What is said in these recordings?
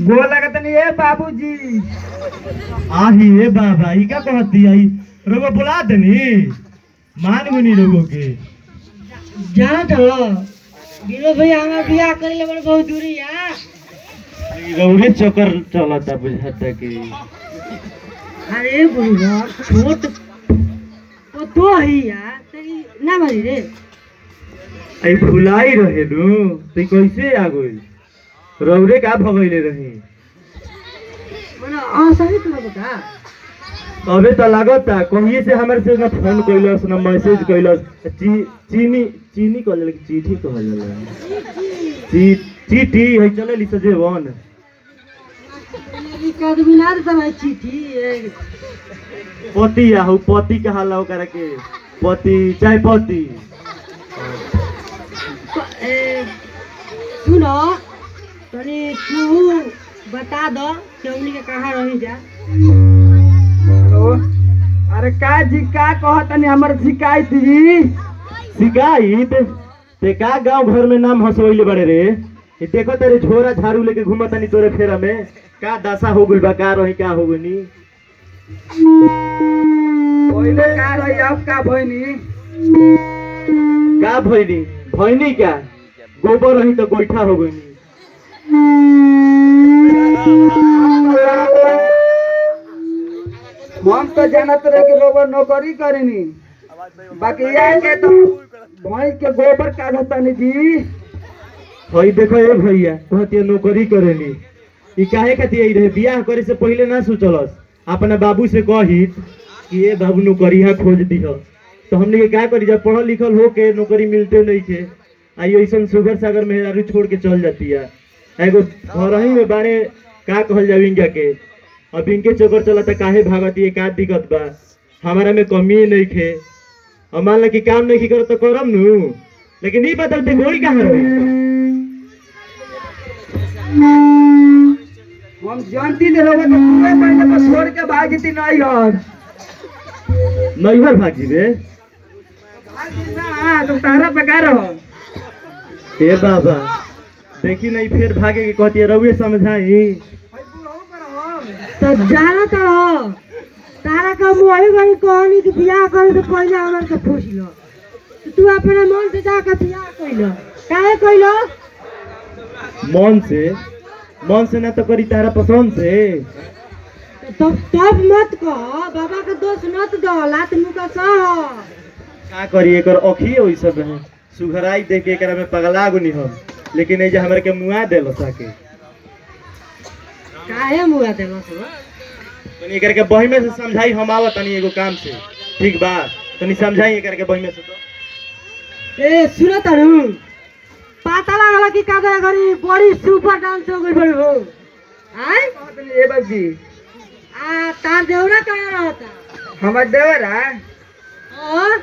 गोल लगत नहीं है बाबूजी। आही ए बाबा ई का कहती आई रोगो बुला देनी मान गुनी रोगो के जाना चलो बिनो भैया हमार बियाह करे ले बहुत दूरी है। रौरे चक्कर चलता बुझाता के। अरे बुढ़वा छोट वो तो ही यार तेरी ना मारी रे। आई भुलाई रहे नु ते कैसे आ गई रौरे का भगैले रही मने आसानी तो बता। अबे तो लागता कहिए से हमर से ना फोन कइलस ना मैसेज कइलस चीनी चीनी कहले चिट्ठी कहले चिट्ठी है चले ली सजेवन ई आदमी ना देता भाई चिट्ठी पति आहु पति कहा ला ओकरा के पति चाहे पति सुनो तनी तू बता दो कि हमनी के कहां रही जा। अरे का जी का कहतनी हमर शिकायत जी। शिकायत ते का गांव घर में नाम हंसोइले बड़े रे ये देखो तेरे झोरा झाड़ू लेके घूमतानी तोरे फेरा में का दशा हो गइल बा का रही का हो गनी पहले का रही अब का भइनी का भइनी भइनी क्या गोबर रही तो गोइठा हो गनी हम तो जानत रहे कि लोग नौकरी करेनी बाकी ये के तो भाई के गोबर काढ़तनी जी। हई देखो ए भैया कहती नौकरी करेनी ई काहे खातिर आई रहे बियाह करे से पहले ना सोचलस अपना बाबू से कहित कि ए बाबू नौकरी है खोज दिह तो हमने के का करी जब पढ़ल लिखल हो के नौकरी मिलते नहीं थे आई ऐसा सुगर सागर में छोड़ के चल जाती है एगो घर ही में बाने का कहल जाव इनका के अब इनके चक्कर चलता काहे भागती है का दिक्कत बा हमारा में कमी नहीं थे और मान ला कि काम नहीं करो तो करम नु लेकिन नहीं बदलते गोली कहाँ रही हम जानती दे लोग तो पूरे महीने पर छोड़ के भागती नहीं और नैहर भागी बे ना तो तारा बेकार हो। हे बाबा देखी नहीं फिर भागे के कहती है रउए समझाई तो जाना तो तारा का मोही गई कहनी कि बियाह करे तो पहले हमर के पूछ लो तो तू अपने मन से जाकर बियाह कइलो काहे कइलो मन से ना तो करी तारा पसंद से तो तब मत कह बाबा के दोष मत दो लात मुका सह का करी एकर अखिए ओइ सब है सुघराई देख के एकरा में पगला गुनी हम लेकिन ए जे हमर के मुआ देलो साके काहे मुआ देलो सो तनी एकर के बही में से समझाई हम आवत तनी एगो काम से ठीक बा तनी समझाई एकर के बही में से तो ए सुनो तनु पता लागला कि काका घरी बड़ी सुपर डांस हो गई बड़ी हो आय ए बाबूजी आ तार देवरा कहां रहता हमार देवरा और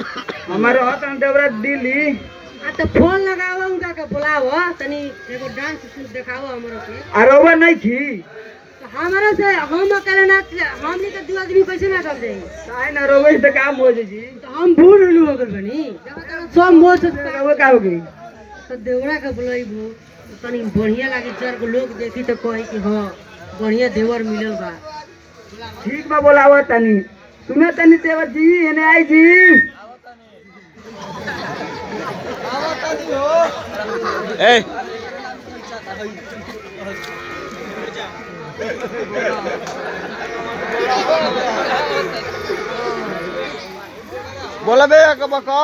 हमारा होता देवरा दिल्ली आ तो फोन लगाओ उनका के बुलाओ तनी एगो डांस शूट दिखाओ हमरो के अरे वो नहीं थी तो हमरा से हम अकेले ना हमनी के दू आदमी कैसे ना कर देई काहे ना रोवे से काम हो जी तो हम बूढ़ लू अगर बनी सब मोह से वो का होगी तो देवरा के बुलाइबो तनी बढ़िया लागे चार को लोग देखी तो कही कि हां बढ़िया देवर मिलल बा ठीक बा बोलावा तनी सुने तनी देवर जी एने आई जी ए बोला बे कब का